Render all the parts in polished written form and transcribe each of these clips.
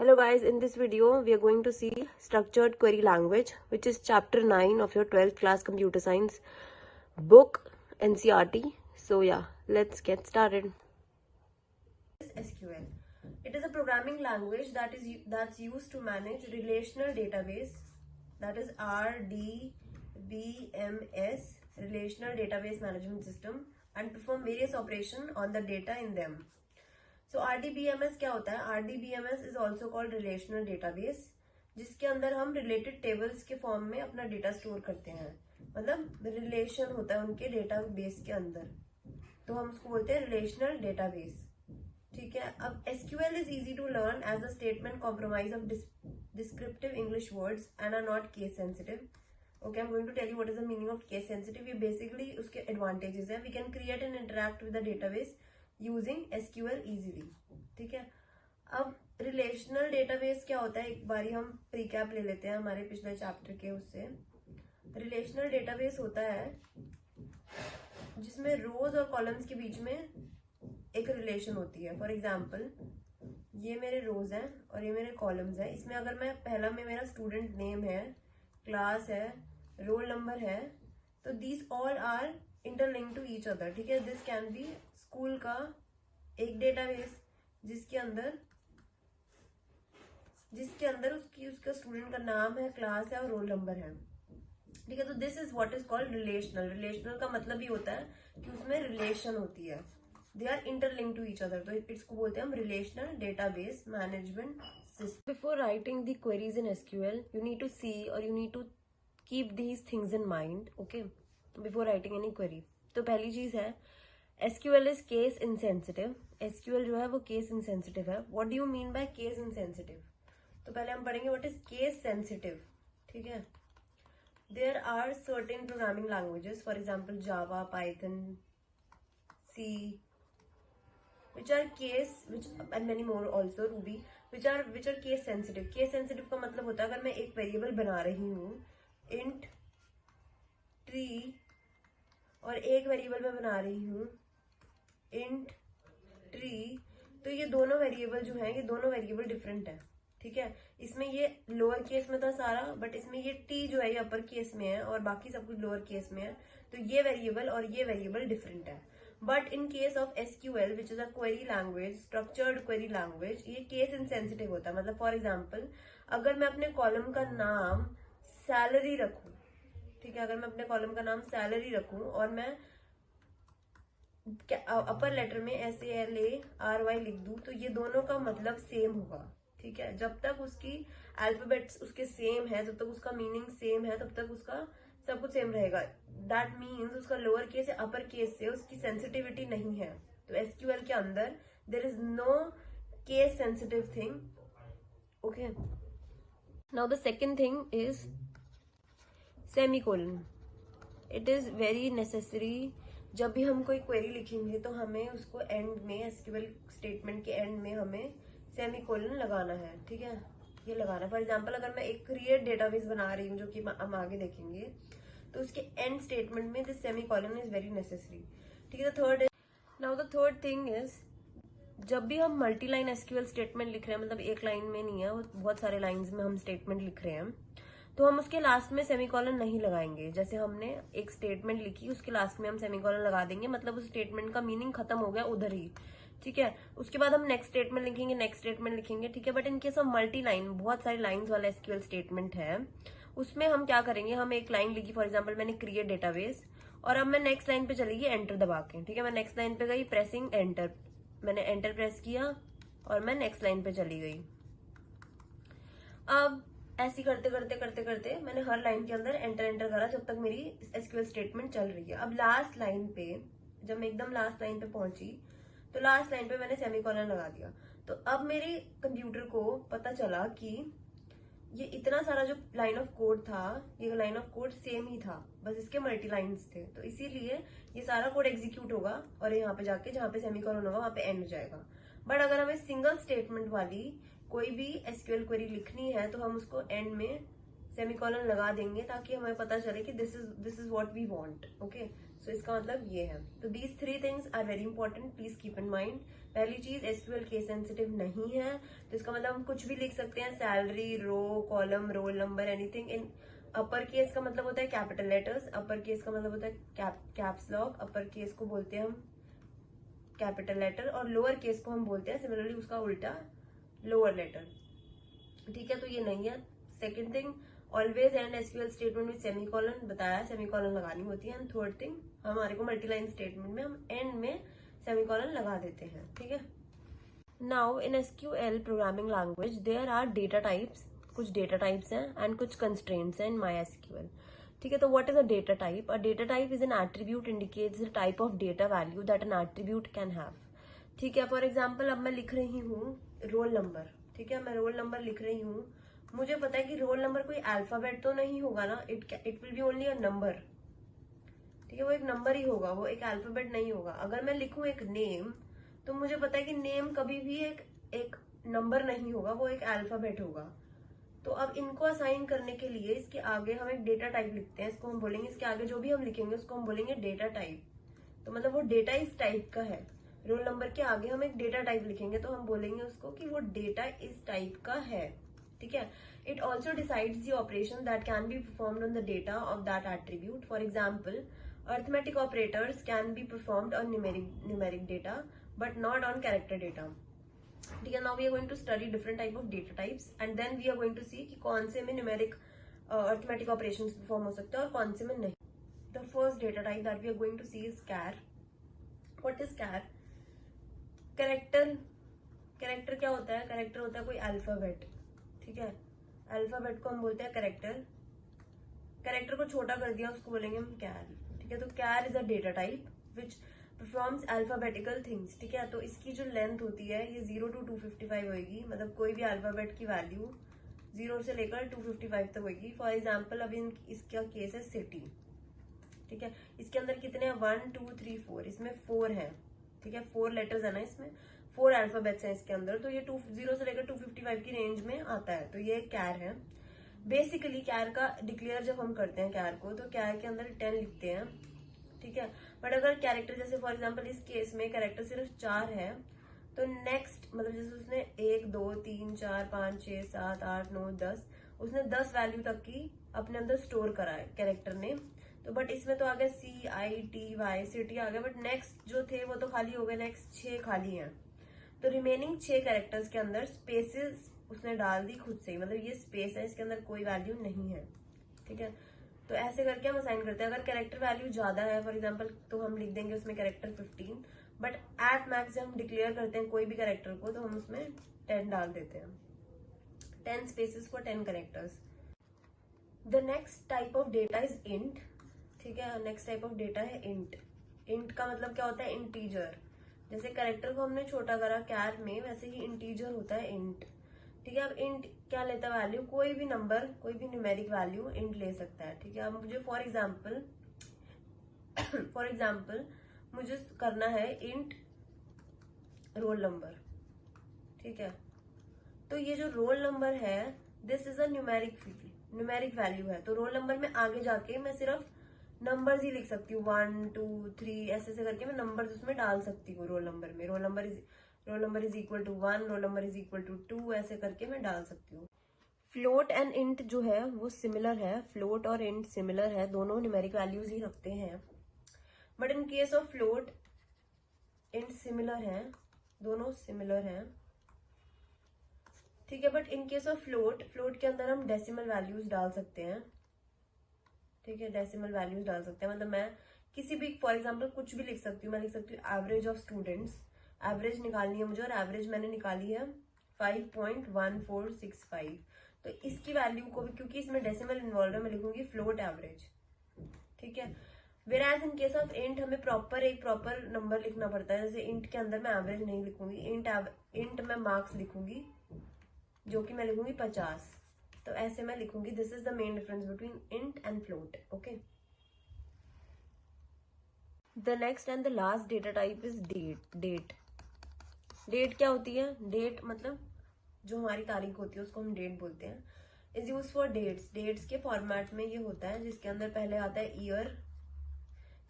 Hello guys, in this video we are going to see structured query language, which is chapter 9 of your 12th class computer science book NCERT. So yeah, let's get started. SQL. It is a programming language that's used to manage relational database, that is RDBMS, relational database management system, and perform various operations on the data in them. So RDBMS क्या होता है? RDBMS is also called relational database, जिसके अंदर हम related tables के form में अपना data store करते हैं, मतलब रिलेशन होता है उनके डेटाबेस के अंदर, तो हम उसको बोलते हैं रिलेशनल डेटाबेस। ठीक है, अब SQL is easy to learn as the statement comprise of descriptive English words and are not case sensitive. Okay, I'm going to tell you what is the meaning of case sensitive. ये basically उसके advantages है. We can create and interact with the database using SQL easily. ठीक है, अब relational database क्या होता है, एक बारी हम प्रीकैप ले लेते हैं हमारे पिछले चैप्टर के उससे। रिलेशनल डेटाबेस होता है जिसमें रोज और कॉलम्स के बीच में एक रिलेशन होती है। फॉर एग्जाम्पल, ये मेरे रोज हैं और ये मेरे कॉलम्स हैं। इसमें अगर मैं पहला में मेरा स्टूडेंट नेम है, क्लास है, रोल नंबर है, तो these all are interlink to each other. ठीक है, दिस कैन बी स्कूल का एक डेटाबेस जिसके अंदर उसका स्टूडेंट का नाम है, क्लास है और रोल नंबर है। ठीक है, तो this is what is called relational. Relational का मतलब ही होता है कि उसमें रिलेशन होती है, they are interlink to each other, तो इसको बोलते हैं हम relational database management system. Before writing the queries in SQL, you need to see और you need to keep these things in mind, okay, before writing any query. तो पहली चीज है SQL is case insensitive. SQL जो है वो case insensitive है। What do you mean by case insensitive? तो पहले हम पढ़ेंगे व्हाट इज केस सेंसिटिव। ठीक है, there are certain programming languages, for example Java, Python, C, which are case which and many more also, Ruby, which are case sensitive. Case sensitive का मतलब होता है अगर मैं एक वेरिएबल बना रही हूँ int tree और एक वेरिएबल में बना रही हूँ int tree, तो ये दोनों वेरिएबल जो है, ये दोनों वेरिएबल डिफरेंट है। ठीक है, इसमें ये लोअर केस में था सारा, बट इसमें ये t जो है ये अपर केस में है और बाकी सब कुछ लोअर केस में है, तो ये वेरिएबल और ये वेरिएबल डिफरेंट है। But in case of SQL which is a query language, structured query language, ये केस इनसेंसिटिव होता है। मतलब फॉर एग्जाम्पल, अगर मैं अपने कॉलम का नाम सैलरी रखूं, ठीक है, अगर मैं अपने कॉलम का नाम सैलरी रखूं और मैं अपर लेटर में SALARY लिख दूं, तो ये दोनों का मतलब सेम होगा। ठीक है, जब तक उसकी अल्फाबेट्स उसके सेम है, जब तक उसका मीनिंग सेम है, तब तक उसका सब कुछ सेम रहेगा। दैट मीन्स उसका लोअर केस या अपर केस से उसकी सेंसिटिविटी नहीं है। तो SQL के अंदर there is no case sensitive thing. Okay, now the second thing is semicolon. It is very necessary. जब भी हम कोई क्वेरी लिखेंगे तो हमें उसको एंड में, SQL स्टेटमेंट के एंड में हमें सेमीकोलन लगाना है। ठीक है, ये लगाना है। फॉर एग्जांपल, अगर मैं एक क्रिएट डेटाबेस बना रही हूँ, जो कि हम आगे देखेंगे, तो उसके एंड स्टेटमेंट में this semicolon is very necessary. ठीक है, now the third thing is, जब भी हम मल्टी लाइन SQL स्टेटमेंट लिख रहे हैं, मतलब एक लाइन में नहीं है, बहुत सारे लाइन्स में हम स्टेटमेंट लिख रहे हैं, तो हम उसके लास्ट में सेमीकोलन नहीं लगाएंगे। जैसे हमने एक स्टेटमेंट लिखी, उसके लास्ट में हम सेमीकोलन लगा देंगे, मतलब उस स्टेटमेंट का मीनिंग खत्म हो गया उधर ही। ठीक है, उसके बाद हम नेक्स्ट स्टेटमेंट लिखेंगे। ठीक है, but in case of multi line, बहुत सारी लाइन्स वाला SQL स्टेटमेंट है, उसमें हम क्या करेंगे, हम एक लाइन लिखी, फॉर एग्जाम्पल मैंने क्रिएट डेटाबेस, और अब मैं नेक्स्ट लाइन पे चली गई एंटर दबा के। ठीक है, मैं नेक्स्ट लाइन पे गई प्रेसिंग एंटर, मैंने एंटर प्रेस किया और मैं नेक्स्ट लाइन पे चली गई। अब ऐसी करते मैंने हर लाइन के अंदर एंटर करा जब तक मेरी SQL स्टेटमेंट चल रही है। अब लास्ट लाइन पे, जब मैं एकदम लास्ट लाइन पे पहुंची, तो लास्ट लाइन पे मैंने सेमीकोलन लगा दिया। तो अब मेरे कंप्यूटर को पता चला कि ये इतना सारा जो लाइन ऑफ कोड था, ये लाइन ऑफ कोड सेम ही था, बस इसके मल्टी लाइन्स थे, तो इसीलिए ये सारा कोड एग्जीक्यूट होगा और यहाँ पे जाके जहाँ पे सेमीकोलन होगा वहां पे एंड हो जाएगा। बट अगर हमें सिंगल स्टेटमेंट वाली कोई भी SQL क्वेरी लिखनी है, तो हम उसको एंड में सेमीकोलन लगा देंगे ताकि हमें पता चले कि this is what we want. Okay, so इसका मतलब ये है। तो these 3 things are very important, please keep in mind. पहली चीज, एसक्यूएल केस सेंसिटिव नहीं है, तो इसका मतलब हम कुछ भी लिख सकते हैं, salary, row, column, roll number, anything in upper case का मतलब होता है कैपिटल लेटर्स, अपर केस का मतलब होता है कैप्स लॉक, अपर केस को बोलते हैं हम कैपिटल लेटर, और लोअर केस को हम बोलते हैं सिमिलरली उसका उल्टा लोअर लेटर। ठीक है, तो ये नहीं है। Second thing, always and SQL statement में सेमीकोलन, बताया सेमीकोलन लगानी होती है। एंड थर्ड थिंग, हमारे को मल्टीलाइन स्टेटमेंट में हम एंड में सेमीकोलन लगा देते हैं। ठीक है, now in SQL programming language there are data types, कुछ डेटा टाइप्स हैं एंड कुछ कंस्ट्रेंट्स हैं इन माई एसक्यूएल। ठीक है, तो what is a data type? A data type is an attribute indicates the type of data value that an attribute can have. ठीक है, for example अब मैं लिख रही हूँ रोल नंबर। ठीक है, मैं रोल नंबर लिख रही हूँ, मुझे पता है कि रोल नंबर कोई अल्फाबेट तो नहीं होगा ना, it will be only a number. ठीक है, वो एक नंबर ही होगा, वो एक अल्फाबेट नहीं होगा। अगर मैं लिखूं एक नेम, तो मुझे पता है कि नेम कभी भी एक नंबर नहीं होगा, वो एक अल्फाबेट होगा। तो अब इनको असाइन करने के लिए इसके आगे हम एक डेटा टाइप लिखते हैं, इसको हम बोलेंगे, इसके आगे जो भी हम लिखेंगे उसको हम बोलेंगे डेटा टाइप। तो मतलब वो डेटा इस टाइप का है। रोल नंबर के आगे हम एक डेटा टाइप लिखेंगे तो हम बोलेंगे उसको कि वो डेटा इस टाइप का है। ठीक है, it also decides the operation that can be performed on the data of that attribute. For example, arithmetic operators can be performed on numeric data but not on character data. ठीक है, now we are going to study different type of data types and then we are going to see कि कौन से में numeric arithmetic operations perform हो सकते हैं और कौन से में नहीं। The first data type that we are going to see is char. What is char? Character क्या होता है? कैरेक्टर होता है कोई अल्फाबेट। ठीक है, अल्फाबेट को हम बोलते हैं कैरेक्टर। कैरेक्टर को छोटा कर दिया, उसको बोलेंगे हम कैर। ठीक है, तो char is a data type which performs alphabetical things. ठीक है, तो इसकी जो लेंथ होती है ये 0 to 255 होगी, मतलब कोई भी अल्फाबेट की वैल्यू 0 से लेकर 255 तक होगी। फॉर एग्जाम्पल अभी इसका केस है सिटी। ठीक है, इसके अंदर कितने हैं? 1 2 3 4, इसमें 4 है। ठीक है, 4 लेटर्स है ना, इसमें 4 अल्फाबेट्स हैं इसके अंदर, तो ये 0 से लेकर 255 की रेंज में आता है, तो ये कैर है। बेसिकली कैर का डिक्लेयर जब हम करते हैं कैर को, तो कैर के अंदर 10 लिखते हैं। ठीक है, बट अगर कैरेक्टर, जैसे फॉर एग्जांपल इस केस में कैरेक्टर सिर्फ 4 है, तो नेक्स्ट मतलब जैसे उसने 1 2 3 4 5 6 7 8 9 10, उसने 10 वैल्यू तक की अपने अंदर स्टोर करा है कैरेक्टर ने। तो बट इसमें तो आ गया CITY, सिटी आ गया, बट नेक्स्ट जो थे वो तो खाली हो गए, नेक्स्ट 6 खाली हैं। तो रिमेनिंग 6 कैरेक्टर्स के अंदर स्पेसेस उसने डाल दी खुद से ही, मतलब ये स्पेस है, इसके अंदर कोई वैल्यू नहीं है। ठीक है, तो ऐसे करके हम असाइन करते हैं। अगर कैरेक्टर वैल्यू ज्यादा है फॉर एग्जांपल, तो हम लिख देंगे उसमें कैरेक्टर 15, बट एट मैक्स जब हम डिक्लेयर करते हैं कोई भी कैरेक्टर को, तो हम उसमें 10 डाल देते हैं। 10 spaces for 10 characters. The next type of data is int. ठीक है, नेक्स्ट टाइप ऑफ डेटा है इंट। इंट का मतलब क्या होता है? इंटीजर। जैसे कैरेक्टर को हमने छोटा करा कैर में, वैसे ही इंटीजर होता है इंट। ठीक है, अब इंट क्या लेता है वैल्यू? कोई भी नंबर, कोई भी न्यूमेरिक वैल्यू इंट ले सकता है। ठीक है, अब मुझे फॉर एग्जाम्पल मुझे करना है इंट रोल नंबर। ठीक है, तो ये जो रोल नंबर है this is a numeric value है, तो रोल नंबर में आगे जाके मैं सिर्फ नंबर्स ही लिख सकती हूँ, 1 2 3 ऐसे करके मैं नंबर्स उसमें डाल सकती हूँ रोल नंबर में। Roll number is equal to 1, roll number is equal to 2, ऐसे करके मैं डाल सकती हूँ। फ्लोट एंड इंट जो है वो सिमिलर है, फ्लोट और इंट सिमिलर है, दोनों न्यूमेरिक वैल्यूज ही रखते हैं। But in case of float int similar है, दोनों सिमिलर है। ठीक है, but in case of float के अंदर हम डेसिमल वैल्यूज डाल सकते हैं। ठीक है, डेसिमल वैल्यूज डाल सकते हैं, मतलब मैं किसी भी फॉर एग्जांपल कुछ भी लिख सकती हूँ। मैं लिख सकती हूँ एवरेज ऑफ स्टूडेंट्स, एवरेज निकालनी है मुझे, और एवरेज मैंने निकाली है 5.1465। तो इसकी वैल्यू को भी, क्योंकि इसमें डेसिमल इन्वॉल्व है, मैं लिखूंगी फ्लोट एवरेज। ठीक है, वेराज इन केस ऑफ इंट हमें एक प्रॉपर नंबर लिखना पड़ता है। जैसे इंट के अंदर मैं एवरेज नहीं लिखूंगी, इंट में मार्क्स लिखूंगी, जो कि मैं लिखूंगी 50। तो ऐसे मैं लिखूंगी, this is the main difference between int and float. Okay, the next and the last data type is date क्या होती है? डेट मतलब जो हमारी तारीख होती है उसको हम डेट बोलते हैं। इज यूज फॉर डेट्स के फॉर्मेट में ये होता है, जिसके अंदर पहले आता है ईयर,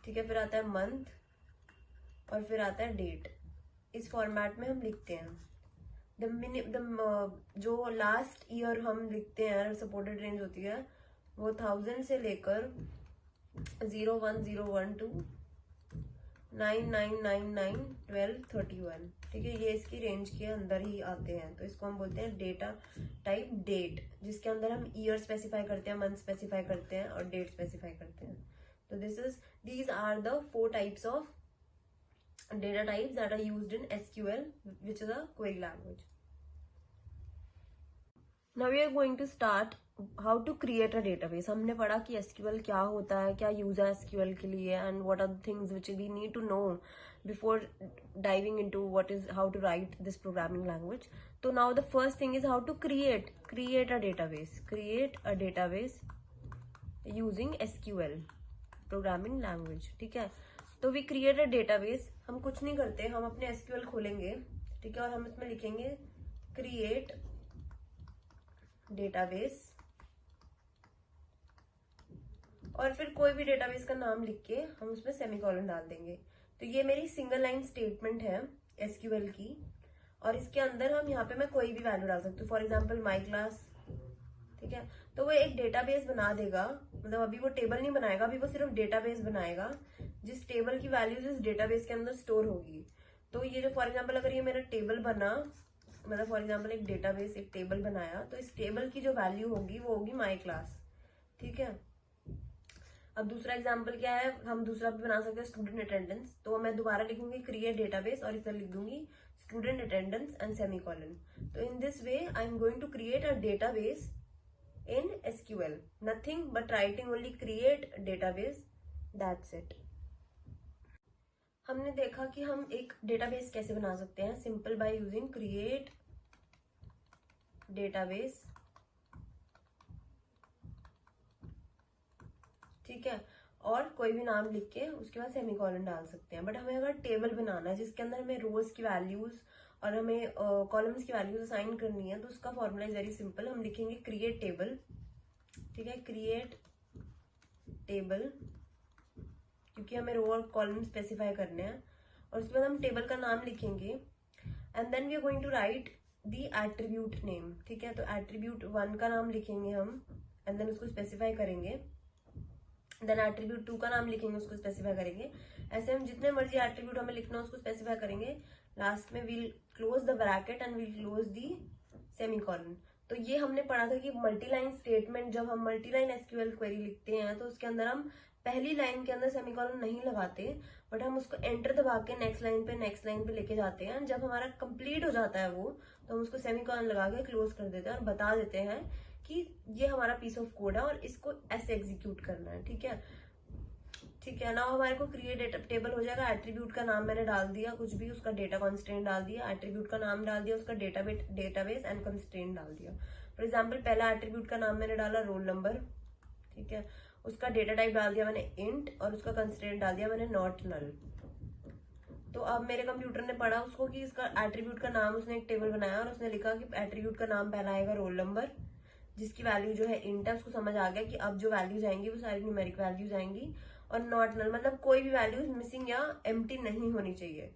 ठीक है, फिर आता है मंथ और फिर आता है डेट। इस फॉर्मेट में हम लिखते हैं। जो लास्ट ईयर हम लिखते हैं, सपोर्टेड रेंज होती है वो 1000 से लेकर 01012 to 99991231। ठीक है, ये इसकी रेंज के अंदर ही आते हैं। तो इसको हम बोलते हैं डेटा टाइप डेट, जिसके अंदर हम ईयर स्पेसिफाई करते हैं, मंथ स्पेसिफाई करते हैं और डेट स्पेसिफाई करते हैं। तो these are the 4 types of data types that are used in SQL, which is a query language. Now we are going to start how to create a database. हमने पढ़ा कि SQL क्या होता है, क्या यूज है SQL के लिए, and what are the things which we need to know before diving into how to write this programming language. So now the first thing is how to create a database. Create a database using SQL programming language. ठीक है, तो we create a database. हम कुछ नहीं करते, हम अपने SQL खोलेंगे, ठीक है, और हम इसमें लिखेंगे create डेटाबेस और फिर कोई भी डेटाबेस का नाम लिख के हम उसमें सेमीकोलन डाल देंगे। तो ये मेरी सिंगल लाइन स्टेटमेंट है SQL की, और इसके अंदर हम यहाँ पे मैं कोई भी वैल्यू डाल सकती हूँ। फॉर एग्जाम्पल माई क्लास, ठीक है, तो वो एक डेटाबेस बना देगा। मतलब अभी वो टेबल नहीं बनाएगा, अभी वो सिर्फ डेटाबेस बनाएगा, जिस टेबल की वैल्यूज इस डेटाबेस के अंदर स्टोर होगी। तो ये जो फॉर एग्जाम्पल अगर ये मेरा टेबल बना, मतलब फॉर एग्जाम्पल एक डेटाबेस एक टेबल बनाया, तो इस टेबल की जो वैल्यू होगी वो होगी माई क्लास। ठीक है, अब दूसरा एग्जाम्पल क्या है, हम दूसरा भी बना सकते हैं स्टूडेंट अटेंडेंस। तो मैं दोबारा लिखूंगी क्रिएट डेटाबेस और इधर लिख दूंगी स्टूडेंट अटेंडेंस एंड सेमीकोलन। तो in this way I am going to create a database in SQL, nothing but writing only create database, that's it. हमने देखा कि हम एक डेटाबेस कैसे बना सकते हैं, simple by using create database. ठीक है, और कोई भी नाम लिख के उसके बाद सेमीकोलन डाल सकते हैं। बट हमें अगर टेबल बनाना है जिसके अंदर हमें रोज की वैल्यूज और हमें कॉलम्स की वैल्यूज असाइन करनी है, तो उसका फॉर्मूला इज वेरी सिंपल। हम लिखेंगे क्रिएट टेबल, ठीक है, क्रिएट टेबल, क्योंकि हमें रो और कॉलम स्पेसिफाई करने हैं। और उसके बाद हम टेबल का नाम लिखेंगे and then we are going to write the attribute name. ठीक है, तो एट्रीब्यूट 1 का नाम लिखेंगे हम एंड देन उसको स्पेसिफाई करेंगे, देन एट्रीब्यूट 2 का नाम लिखेंगे, उसको स्पेसिफाई करेंगे। ऐसे हम जितने मर्जी एट्रीब्यूट हमें लिखना है उसको स्पेसिफाई करेंगे। लास्ट में we'll close the bracket and we'll close the semicolon. तो ये हमने पढ़ा था कि मल्टीलाइन स्टेटमेंट, जब हम मल्टीलाइन SQL क्वेरी लिखते हैं तो उसके अंदर हम पहली लाइन के अंदर सेमीकोलन नहीं लगाते, बट हम उसको एंटर दबा के नेक्स्ट लाइन पे लेके जाते हैं। जब हमारा कंप्लीट हो जाता है वो, तो हम उसको सेमीकोलन लगा के क्लोज कर देते हैं और बता देते हैं कि ये हमारा पीस ऑफ कोड है और इसको ऐसे एग्जीक्यूट करना है। ठीक है, ठीक है ना, हमारे को क्रिएट टेबल हो जाएगा। एट्रीब्यूट का नाम मैंने डाल दिया, कुछ भी, उसका डेटा कॉन्स्टेंट डाल दिया, एट्रीब्यूट का नाम डाल दिया, उसका डेटाबेस एंड कॉन्स्टेंट डाल दिया। फॉर एग्जाम्पल पहला एट्रीब्यूट का नाम मैंने डाला रोल नंबर, ठीक है, उसका डेटा टाइप डाल दिया मैंने इंट और उसका कंस्ट्रेंट डाल दिया मैंने नॉट नल। तो अब मेरे कंप्यूटर ने पढ़ा उसको कि इसका एट्रीब्यूट का नाम, उसने एक टेबल बनाया और उसने लिखा कि एट्रीब्यूट का नाम पहला आएगा रोल नंबर, जिसकी वैल्यू जो है इंट है। उसको समझ आ गया कि अब जो वैल्यूज आएंगी वो सारी न्यूमेरिक वैल्यूज आएंगी, और नॉट नल मतलब कोई भी वैल्यूज मिसिंग या एम्प्टी नहीं होनी चाहिए।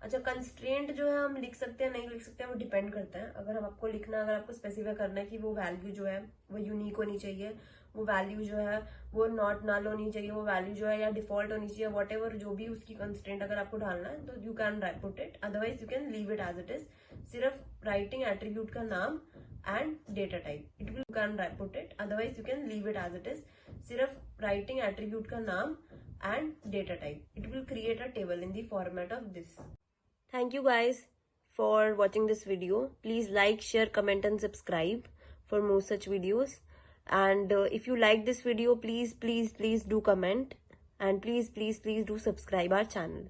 अच्छा, कंस्ट्रेंट जो है हम लिख सकते हैं नहीं लिख सकते हैं, वो डिपेंड करता है। अगर हम आपको लिखना, अगर आपको स्पेसिफाई करना है कि वो वैल्यू जो है वो यूनिक होनी चाहिए, वो वैल्यू जो है वो नॉट नल होनी चाहिए, वो वैल्यू जो है या डिफॉल्ट होनी चाहिए, वॉट एवर जो भी उसकी कंस्ट्रेंट अगर आपको डालना है, तो you can put it, otherwise you can leave it as it is. सिर्फ राइटिंग एट्रीब्यूट का नाम and data type, it will, you can put it, otherwise you can leave it as it is. सिर्फ writing attribute का नाम and data type, it will create a table in the format of this. Thank you guys for watching this video. Please like, share, comment and subscribe for more such videos. And if you like this video, please do comment, and please do subscribe our channel.